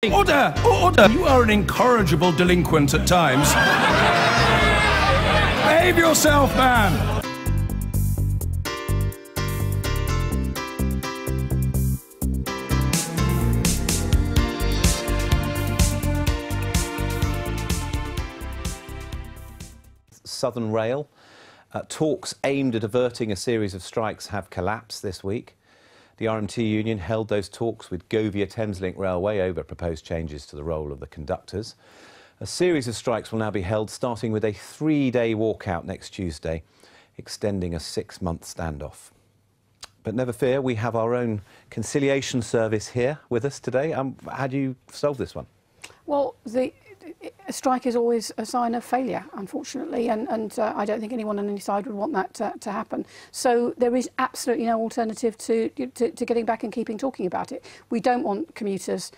Order! Order! You are an incorrigible delinquent at times. Behave yourself, man! Southern Rail. Talks aimed at averting a series of strikes have collapsed this week. The RMT union held those talks with Govia Thameslink Railway over proposed changes to the role of the conductors. A series of strikes will now be held, starting with a 3-day walkout next Tuesday, extending a 6-month standoff. But never fear, we have our own conciliation service here with us today. How do you solve this one? Well, a strike is always a sign of failure, unfortunately, and I don't think anyone on any side would want that to happen. So there is absolutely no alternative to getting back and keeping talking about it. We don't want commuters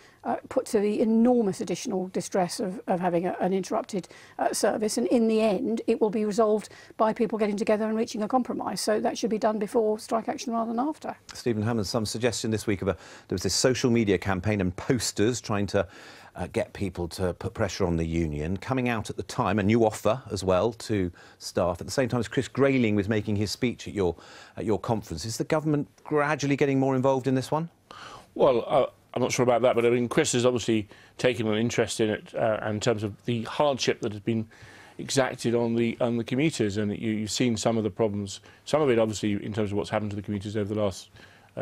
put to the enormous additional distress of having an interrupted service, and in the end it will be resolved by people getting together and reaching a compromise. So that should be done before strike action rather than after. Stephen Hammond, some suggestion this week of there was this social media campaign and posters trying to get people to put pressure on the union, coming out at the time, a new offer as well to staff. At the same time as Chris Grayling was making his speech at your conference. Is the government gradually getting more involved in this one? Well, I'm not sure about that, but I mean, Chris has obviously taken an interest in it in terms of the hardship that has been exacted on the commuters, and you've seen some of the problems. Some of it, obviously, in terms of what's happened to the commuters over the last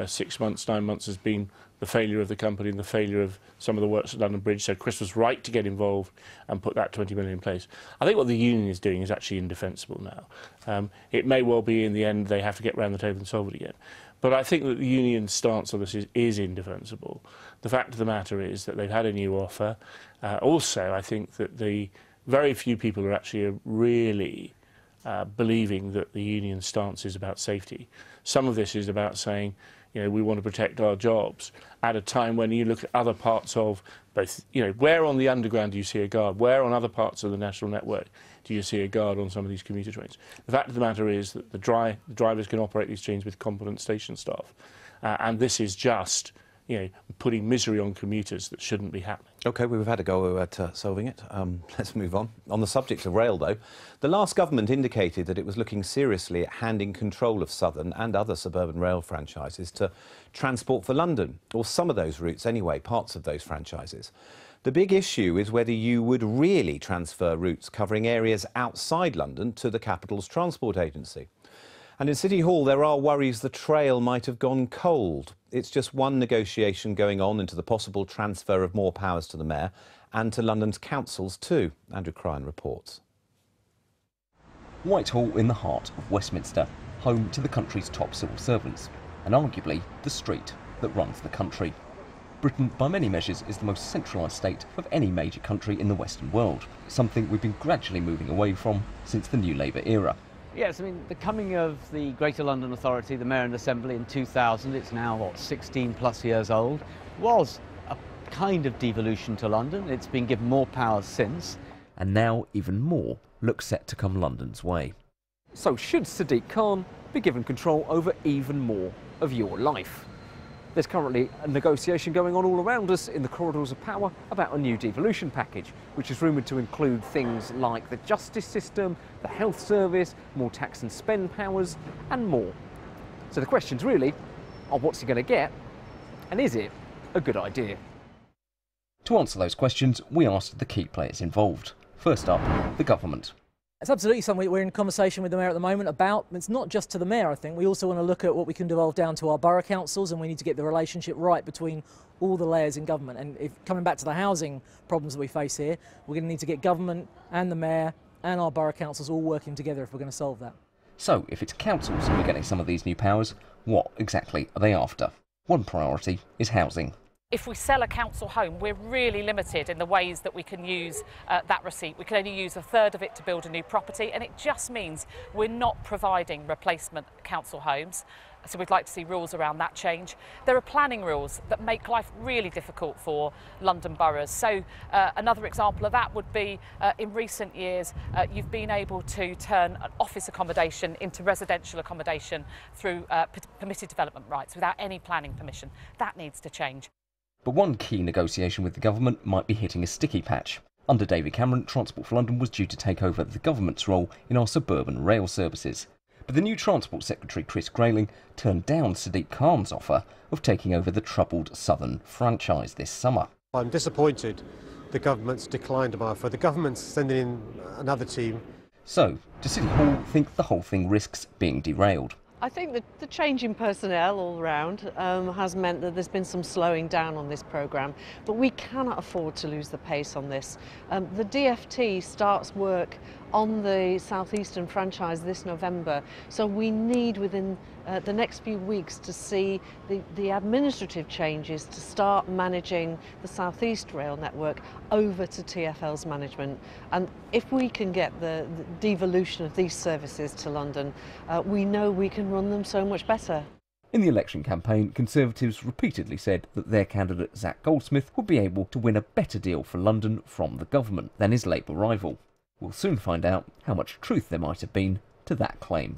6 months, 9 months, has been the failure of the company and the failure of some of the works at London Bridge. So Chris was right to get involved and put that 20 million in place. I think what the union is doing is actually indefensible now. It may well be in the end they have to get round the table and solve it again. But I think that the union's stance on this is indefensible. The fact of the matter is that they've had a new offer. Also, I think that the very few people are actually really believing that the union's stance is about safety. Some of this is about saying, you know, we want to protect our jobs at a time when you look at other parts of both, you know, where on the underground do you see a guard? Where on other parts of the national network do you see a guard on some of these commuter trains? The fact of the matter is that the drivers can operate these trains with competent station staff. And this is just, you know, putting misery on commuters that shouldn't be happening. OK, we've had a go at solving it. Let's move on. On the subject of rail, though, the last government indicated that it was looking seriously at handing control of Southern and other suburban rail franchises to Transport for London, or some of those routes anyway, parts of those franchises. The big issue is whether you would really transfer routes covering areas outside London to the capital's transport agency. And in City Hall, there are worries the trail might have gone cold. It's just one negotiation going on into the possible transfer of more powers to the mayor and to London's councils too. Andrew Cryan reports. Whitehall in the heart of Westminster, home to the country's top civil servants, and arguably the street that runs the country. Britain, by many measures, is the most centralised state of any major country in the Western world, something we've been gradually moving away from since the New Labour era. Yes, I mean, the coming of the Greater London Authority, the Mayor and Assembly in 2000, it's now, what, 16 plus years old, was a kind of devolution to London. It's been given more powers since. And now even more looks set to come London's way. So should Sadiq Khan be given control over even more of your life? There's currently a negotiation going on all around us in the corridors of power about a new devolution package, which is rumoured to include things like the justice system, the health service, more tax and spend powers, and more. So the questions really are, what's he going to get, and is it a good idea? To answer those questions, we asked the key players involved. First up, the government. It's absolutely something we're in conversation with the Mayor at the moment about. It's not just to the Mayor, I think. We also want to look at what we can devolve down to our borough councils, and we need to get the relationship right between all the layers in government. And if coming back to the housing problems that we face here, we're going to need to get government and the Mayor and our borough councils all working together if we're going to solve that. So, if it's councils who are getting some of these new powers, what exactly are they after? One priority is housing. If we sell a council home, we're really limited in the ways that we can use that receipt. We can only use a third of it to build a new property, and it just means we're not providing replacement council homes. So we'd like to see rules around that change. There are planning rules that make life really difficult for London boroughs. So another example of that would be in recent years you've been able to turn an office accommodation into residential accommodation through permitted development rights without any planning permission. That needs to change. But one key negotiation with the government might be hitting a sticky patch. Under David Cameron, Transport for London was due to take over the government's role in our suburban rail services. But the new Transport Secretary, Chris Grayling, turned down Sadiq Khan's offer of taking over the troubled Southern franchise this summer. I'm disappointed the government's declined my offer. The government's sending in another team. So, does City Hall think the whole thing risks being derailed? I think that the change in personnel all round has meant that there's been some slowing down on this programme, but we cannot afford to lose the pace on this. The DfT starts work on the Southeastern franchise this November, so we need within the next few weeks to see the administrative changes to start managing the Southeast rail network over to TfL's management. And if we can get the devolution of these services to London, we know we can run them so much better. In the election campaign, Conservatives repeatedly said that their candidate Zac Goldsmith would be able to win a better deal for London from the government than his Labour rival. We'll soon find out how much truth there might have been to that claim.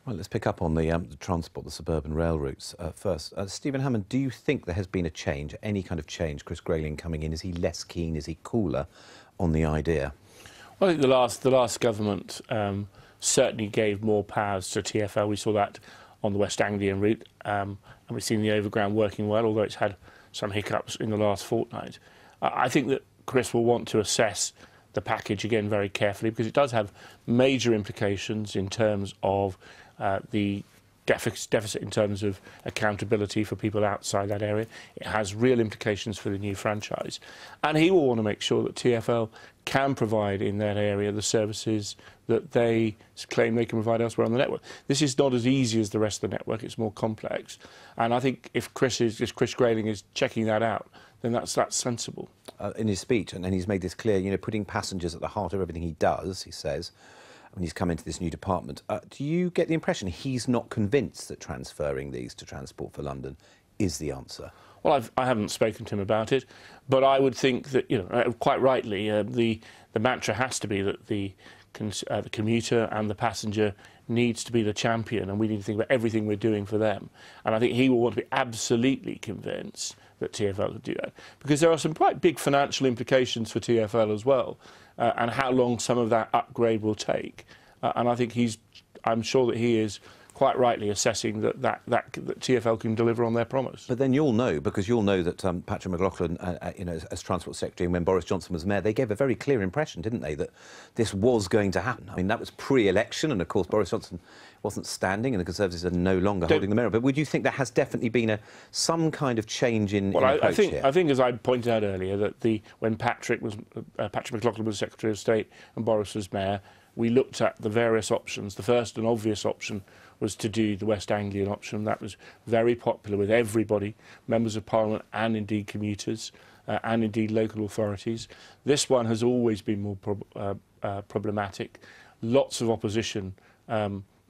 Well, let's pick up on the transport, the suburban rail routes first. Stephen Hammond, do you think there has been a change, any kind of change? Chris Grayling coming in, is he less keen, is he cooler on the idea? Well, I think the last government certainly gave more powers to TfL. We saw that on the West Anglian route, and we've seen the overground working well, although it's had some hiccups in the last fortnight. I think that Chris will want to assess the package again very carefully, because it does have major implications in terms of the deficit in terms of accountability for people outside that area. It has real implications for the new franchise. And he will want to make sure that TfL can provide in that area the services that they claim they can provide elsewhere on the network. This is not as easy as the rest of the network, it's more complex. And I think if Chris Grayling is checking that out, then that's sensible. In his speech, and he's made this clear, you know, putting passengers at the heart of everything he does, he says, when he's come into this new department. Do you get the impression he's not convinced that transferring these to Transport for London is the answer? Well, I haven't spoken to him about it, but I would think that, you know, quite rightly, the mantra has to be that the commuter and the passenger needs to be the champion, and we need to think about everything we're doing for them. And I think he will want to be absolutely convinced that TfL could do that, because there are some quite big financial implications for TfL as well, and how long some of that upgrade will take. And I think I'm sure that he is quite rightly assessing that TfL can deliver on their promise. But then you'll know, because you'll know that Patrick McLaughlin, you know, as Transport Secretary, and when Boris Johnson was Mayor, they gave a very clear impression, didn't they, that this was going to happen. I mean, that was pre-election, and of course Boris Johnson wasn't standing, and the Conservatives are no longer holding the mirror. But would you think there has definitely been some kind of change in approach here? I think, as I pointed out earlier, that when Patrick McLaughlin was Secretary of State and Boris was Mayor, we looked at the various options. The first and obvious option was to do the West Anglian option. That was very popular with everybody, members of Parliament and indeed commuters and indeed local authorities. This one has always been more problematic. Lots of opposition,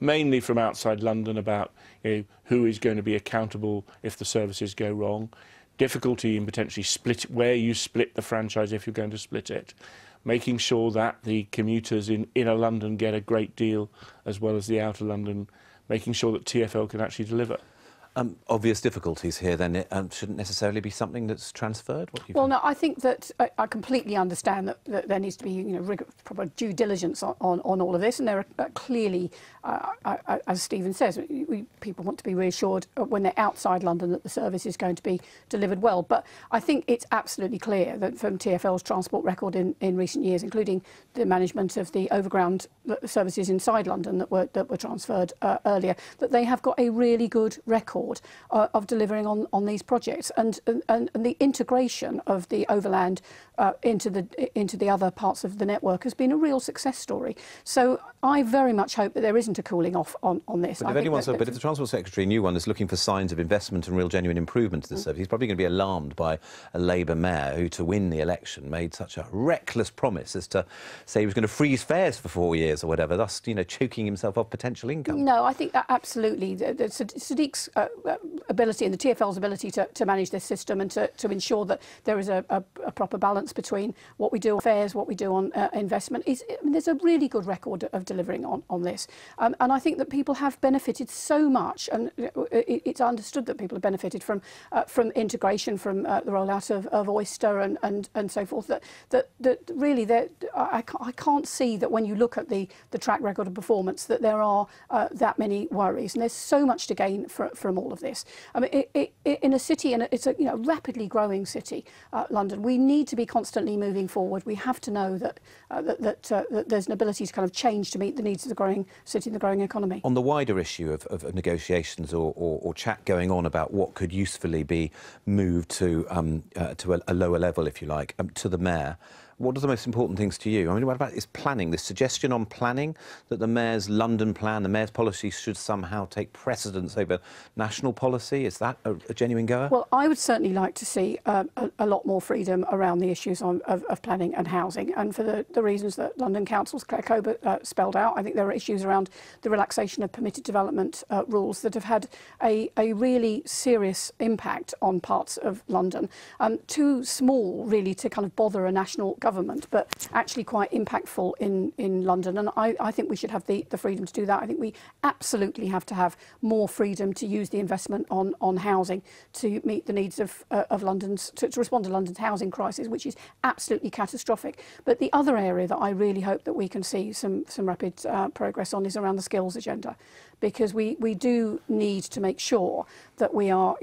mainly from outside London, about, you know, who is going to be accountable if the services go wrong. Difficulty in potentially where you split the franchise if you're going to split it. Making sure that the commuters in inner London get a great deal, as well as the outer London, making sure that TfL can actually deliver. Obvious difficulties here, then. It shouldn't necessarily be something that's transferred? What do you think? No, I think that I completely understand that there needs to be, you know, proper due diligence on all of this, and there are clearly, as Stephen says, people want to be reassured when they're outside London that the service is going to be delivered well. But I think it's absolutely clear that from TfL's transport record in recent years, including the management of the overground services inside London that were transferred earlier, that they have got a really good record of delivering on these projects, and the integration of the overland into the other parts of the network has been a real success story. So I very much hope that there isn't a cooling off on this. But if the Transport Secretary, new one, is looking for signs of investment and real genuine improvement to the service, he's probably going to be alarmed by a Labour mayor who, to win the election, made such a reckless promise as to say he was going to freeze fares for 4 years or whatever, thus, you know, choking himself off potential income. No, I think that absolutely. Sadiq's ability and the TfL's ability to manage this system and to ensure that there is a proper balance between what we do on fares, what we do on investment. I mean, there's a really good record of delivering on this. And I think that people have benefited so much, and it's understood that people have benefited from integration, from the rollout of Oyster and so forth, that really I can't see that when you look at the track record of performance that there are that many worries, and there's so much to gain from all of this. I mean, in a city, and it's a rapidly growing city, London, we need to be constantly moving forward. We have to know that there's an ability to kind of change to meet the needs of the growing city and the growing economy. On the wider issue of negotiations or chat going on about what could usefully be moved to a lower level, if you like, to the mayor, what are the most important things to you? I mean, what about is planning? This suggestion on planning that the mayor's London plan, the mayor's policy should somehow take precedence over national policy. Is that a genuine goer? Well, I would certainly like to see a lot more freedom around the issues of planning and housing, and for the reasons that London Council's Claire Colbert spelled out. I think there are issues around the relaxation of permitted development rules that have had a really serious impact on parts of London. Too small, really, to kind of bother a national government, but actually quite impactful in London. And I think we should have the freedom to do that. I think we absolutely have to have more freedom to use the investment on housing to meet the needs of London's, to respond to London's housing crisis, which is absolutely catastrophic. But the other area that I really hope that we can see some rapid progress on is around the skills agenda, because we do need to make sure that we are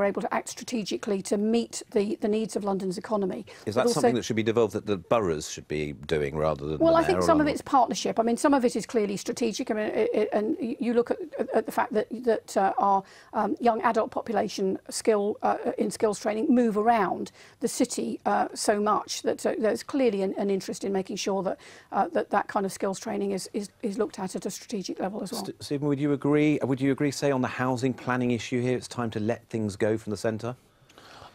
able to act strategically to meet the needs of London's economy. Is that something that should be devolved that the boroughs should be doing rather than well, the I think mayor some of it's partnership. I mean, some of it is clearly strategic. I mean, and you look at the fact that our young adult population in skills training move around the city so much that there's clearly an interest in making sure that that kind of skills training is looked at a strategic level as well. Stephen, would you agree? Would you agree, say, on the housing planning issue here, it's time to let things go from the centre?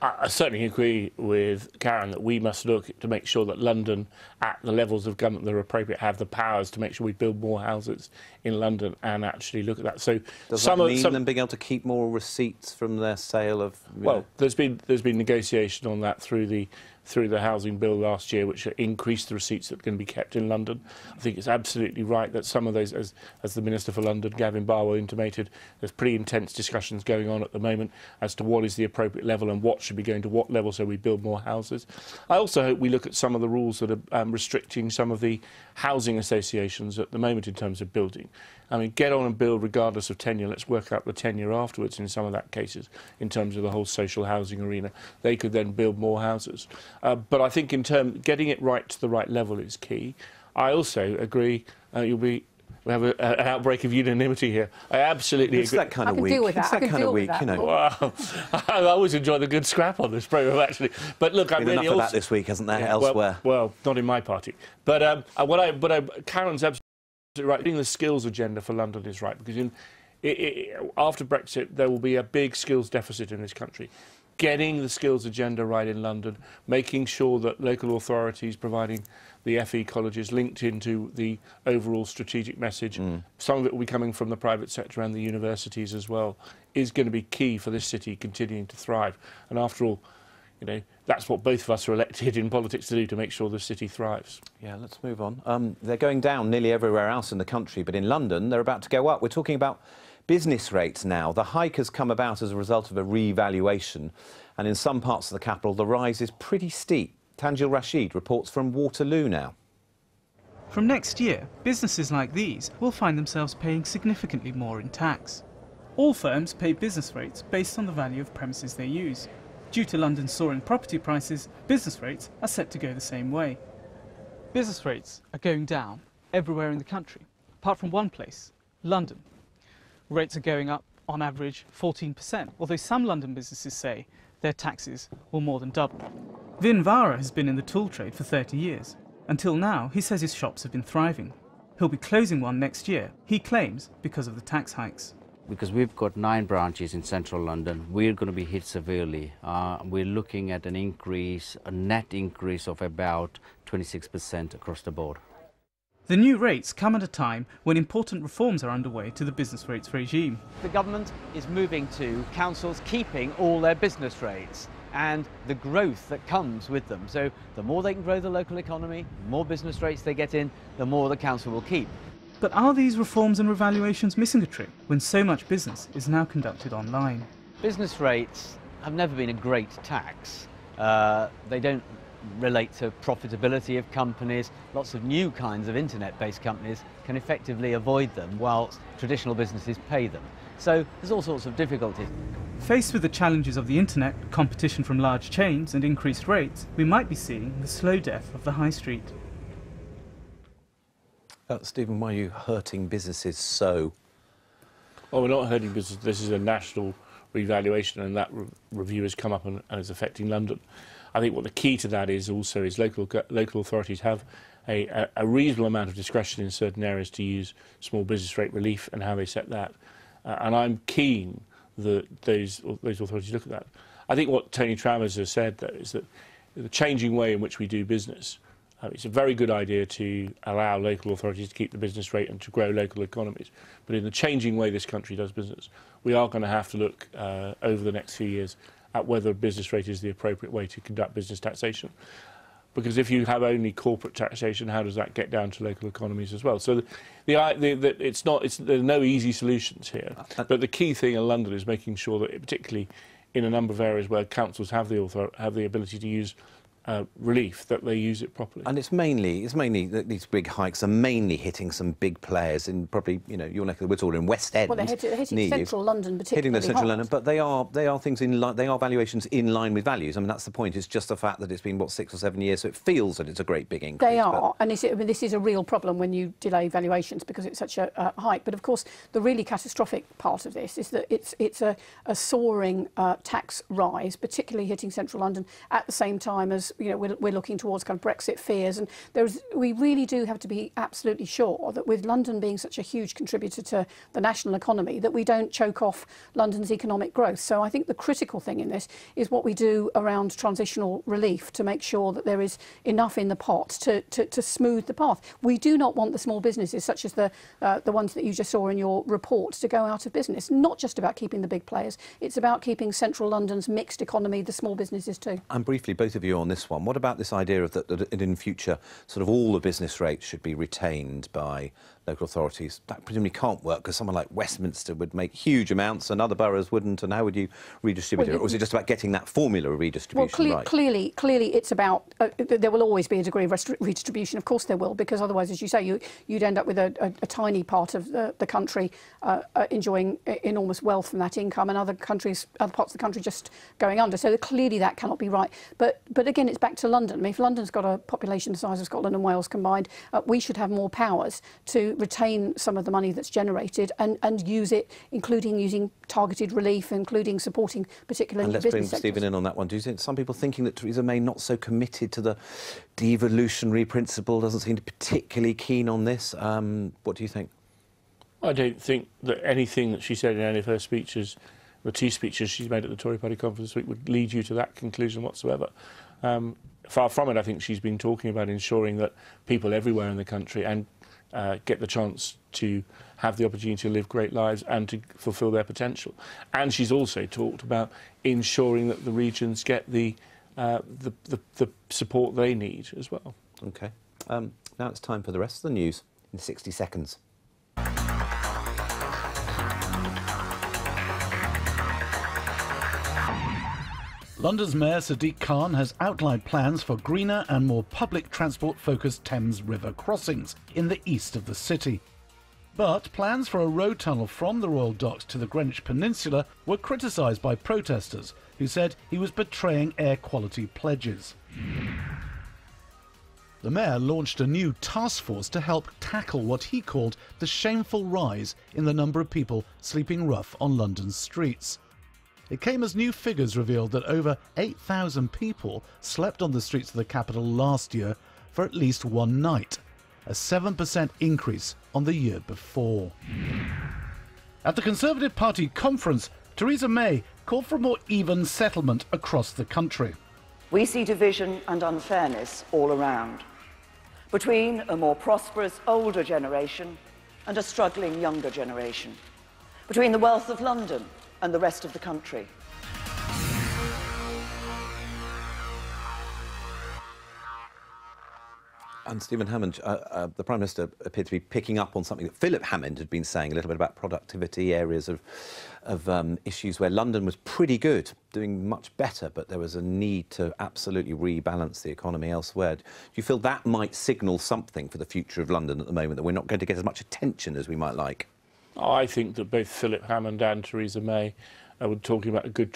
I certainly agree with Karen that we must look to make sure that London, at the levels of government that are appropriate, have the powers to make sure we build more houses in London and actually look at that. So does that mean them being able to keep more receipts from their sale of? Well, there's been negotiation on that through the housing bill last year, which increased the receipts that can be kept in London. I think it's absolutely right that some of those, as the Minister for London, Gavin Barwell, intimated, there's pretty intense discussions going on at the moment as to what is the appropriate level and what should be going to what level so we build more houses. I also hope we look at some of the rules that are restricting some of the housing associations at the moment in terms of building. I mean, get on and build regardless of tenure. Let's work out the tenure afterwards in some of that cases in terms of the whole social housing arena. They could then build more houses. But I think in terms getting it right to the right level is key. I also agree we have an outbreak of unanimity here. I absolutely agree. It's that kind of week. It's that kind of week, you know. Wow. I always enjoy the good scrap on this programme, actually. But look, Been enough of that this week, hasn't there, elsewhere? Well, not in my party. But Karen's absolutely right. Getting the skills agenda for London is right, because after Brexit, there will be a big skills deficit in this country. Getting the skills agenda right in London, making sure that local authorities providing the FE colleges linked into the overall strategic message, some of it will be coming from the private sector and the universities as well, is going to be key for this city continuing to thrive. And after all, you know, that's what both of us are elected in politics to do, to make sure the city thrives. Yeah, let's move on. They're going down nearly everywhere else in the country, but in London they're about to go up. We're talking about business rates now. The hike has come about as a result of a revaluation, and in some parts of the capital the rise is pretty steep. Tanjil Rashid reports from Waterloo now. From next year, businesses like these will find themselves paying significantly more in tax. All firms pay business rates based on the value of premises they use. Due to London's soaring property prices, business rates are set to go the same way. Business rates are going down everywhere in the country, apart from one place, London. Rates are going up, on average, 14%, although some London businesses say their taxes will more than double. Vin Vara has been in the tool trade for 30 years. Until now, he says his shops have been thriving. He'll be closing one next year, he claims, because of the tax hikes. Because we've got 9 branches in central London, we're going to be hit severely. We're looking at an increase, a net increase of about 26% across the board. The new rates come at a time when important reforms are underway to the business rates regime. The government is moving to councils keeping all their business rates and the growth that comes with them. So the more they can grow the local economy, the more business rates they get in, the more the council will keep. But are these reforms and revaluations missing a trick when so much business is now conducted online? Business rates have never been a great tax. They don't relate to profitability of companies. Lots of new kinds of internet-based companies can effectively avoid them whilst traditional businesses pay them. So there's all sorts of difficulties. Faced with the challenges of the internet, competition from large chains and increased rates, we might be seeing the slow death of the high street. Stephen, why are you hurting businesses so? Well, we're not hurting business. This is a national revaluation, and that review has come up and is affecting London. I think what the key to that is also is local authorities have a reasonable amount of discretion in certain areas to use small business rate relief and how they set that. And I'm keen that those authorities look at that. I think what Tony Travers has said, though, is that the changing way in which we do business, it's a very good idea to allow local authorities to keep the business rate and to grow local economies. But in the changing way this country does business, we are going to have to look over the next few years at whether a business rate is the appropriate way to conduct business taxation. Because if you have only corporate taxation, how does that get down to local economies as well? So there are no easy solutions here. But the key thing in London is making sure that, particularly in a number of areas where councils have the ability to use relief, that they use it properly. And it's mainly that these big hikes are mainly hitting some big players in probably, you know, your neck of the woods or in West End. Well, they're hitting central London particularly hitting the central hard. London, but they are things they are valuations in line with values. I mean, that's the point. It's just the fact that it's been, what, 6 or 7 years, so it feels that it's a great big increase. They are, and this is a real problem when you delay valuations because it's such a hike. But of course, the really catastrophic part of this is that it's a soaring tax rise, particularly hitting central London at the same time as, you know, we're looking towards kind of Brexit fears, and we really do have to be absolutely sure that with London being such a huge contributor to the national economy, that we don't choke off London's economic growth. So I think the critical thing in this is what we do around transitional relief to make sure that there is enough in the pot to smooth the path. We do not want the small businesses, such as the ones that you just saw in your report, to go out of business. Not just about keeping the big players, it's about keeping central London's mixed economy, the small businesses too. And briefly, both of you on this one, what about this idea of that in future sort of all the business rates should be retained by local authorities? That presumably can't work because someone like Westminster would make huge amounts and other boroughs wouldn't, and how would you redistribute it? Or is it just about getting that formula of redistribution right? Clearly it's about, there will always be a degree of redistribution, of course there will, because otherwise, as you say, you'd end up with a tiny part of the country enjoying enormous wealth from that income, and other parts of the country just going under. So clearly that cannot be right. But again, it's back to London. I mean, if London's got a population the size of Scotland and Wales combined, we should have more powers to retain some of the money that's generated and use it, including using targeted relief, including supporting particular new business sectors. Let's bring Stephen in on that one. Do you think some people thinking that Theresa May not so committed to the devolutionary principle, doesn't seem to be particularly keen on this? What do you think? I don't think that anything that she said in any of her speeches, the 2 speeches she's made at the Tory Party conference this week, would lead you to that conclusion whatsoever. Far from it. I think she's been talking about ensuring that people everywhere in the country get the chance to have the opportunity to live great lives and to fulfil their potential. And she's also talked about ensuring that the regions get the support they need as well. OK. Now it's time for the rest of the news in 60 seconds. London's Mayor Sadiq Khan has outlined plans for greener and more public transport-focused Thames River crossings in the east of the city. But plans for a road tunnel from the Royal Docks to the Greenwich Peninsula were criticised by protesters who said he was betraying air quality pledges. The Mayor launched a new task force to help tackle what he called the shameful rise in the number of people sleeping rough on London's streets. It came as new figures revealed that over 8,000 people slept on the streets of the capital last year for at least one night, a 7% increase on the year before. At the Conservative Party conference, Theresa May called for a more even settlement across the country. We see division and unfairness all around. between a more prosperous older generation and a struggling younger generation, between the wealth of London and the rest of the country. And Stephen Hammond, the Prime Minister appeared to be picking up on something that Philip Hammond had been saying a little bit about productivity, areas of issues where London was pretty good, doing much better, but there was a need to absolutely rebalance the economy elsewhere. Do you feel that might signal something for the future of London at the moment, that we're not going to get as much attention as we might like? I think that both Philip Hammond and Theresa May were talking about a good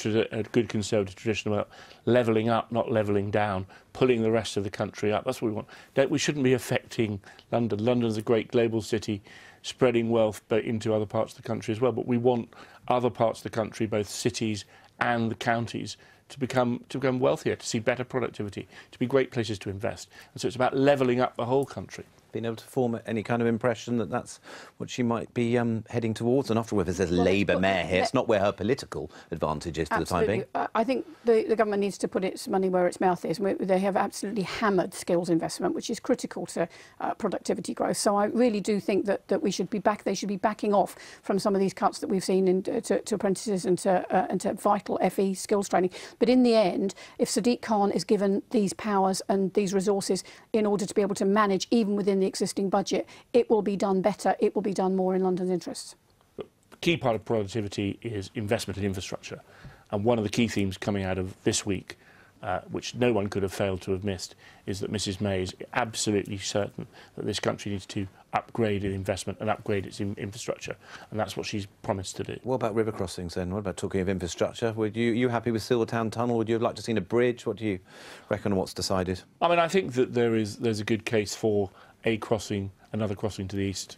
Conservative tradition about levelling up, not levelling down, pulling the rest of the country up. That's what we want. We shouldn't be affecting London. London's a great global city, spreading wealth into other parts of the country as well. But we want other parts of the country, both cities and the counties, to become wealthier, to see better productivity, to be great places to invest. And so it's about levelling up the whole country. Been able to form any kind of impression that that's what she might be heading towards? And after all, if there's a Labour mayor here, it's not where her political advantage is for the time being. I think the government needs to put its money where its mouth is. They have absolutely hammered skills investment, which is critical to productivity growth. So I really do think that we should be they should be backing off from some of these cuts that we've seen to apprentices and to vital FE skills training. But in the end, if Sadiq Khan is given these powers and these resources in order to be able to manage even within the existing budget, it will be done better, it will be done more in London's interests. The key part of productivity is investment in infrastructure, and one of the key themes coming out of this week, which no one could have failed to have missed, is that Mrs May is absolutely certain that this country needs to upgrade its investment and upgrade its infrastructure, and that's what she's promised to do. What about river crossings then? What about talking of infrastructure? Are you happy with Silvertown Tunnel? Would you have liked to see a bridge? What do you reckon on what's decided? I mean, I think that there's a good case for a crossing, another crossing to the east.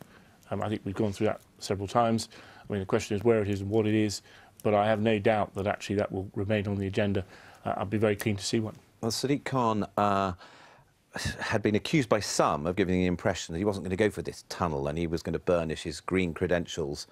I think we've gone through that several times. I mean, the question is where it is and what it is, but I have no doubt that actually that will remain on the agenda. I'd be very keen to see one. Well, Sadiq Khan had been accused by some of giving the impression that he wasn't going to go for this tunnel and he was going to burnish his green credentials,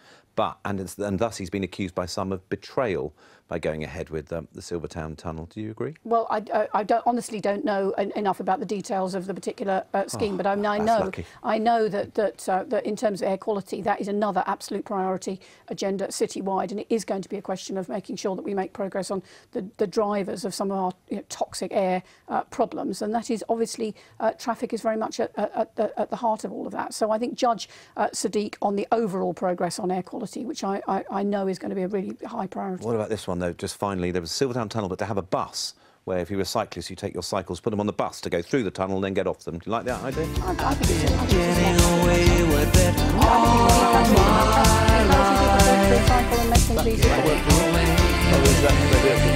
and thus he's been accused by some of betrayal by going ahead with the Silvertown Tunnel. Do you agree? Well, I honestly don't know enough about the details of the particular scheme, but I know that in terms of air quality, that is another absolute priority agenda citywide, and it is going to be a question of making sure that we make progress on the drivers of some of our toxic air problems, and that is obviously traffic is very much at the heart of all of that. So I think judge Sadiq on the overall progress on air quality, which I know is going to be a really high priority. What about this one, though? Just finally, there was a Silvertown Tunnel, but to have a bus where if you were cyclists, you take your cycles, put them on the bus to go through the tunnel and then get off them. Do you like that idea? I think it's getting away with it all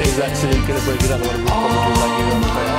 Is that going to break it up?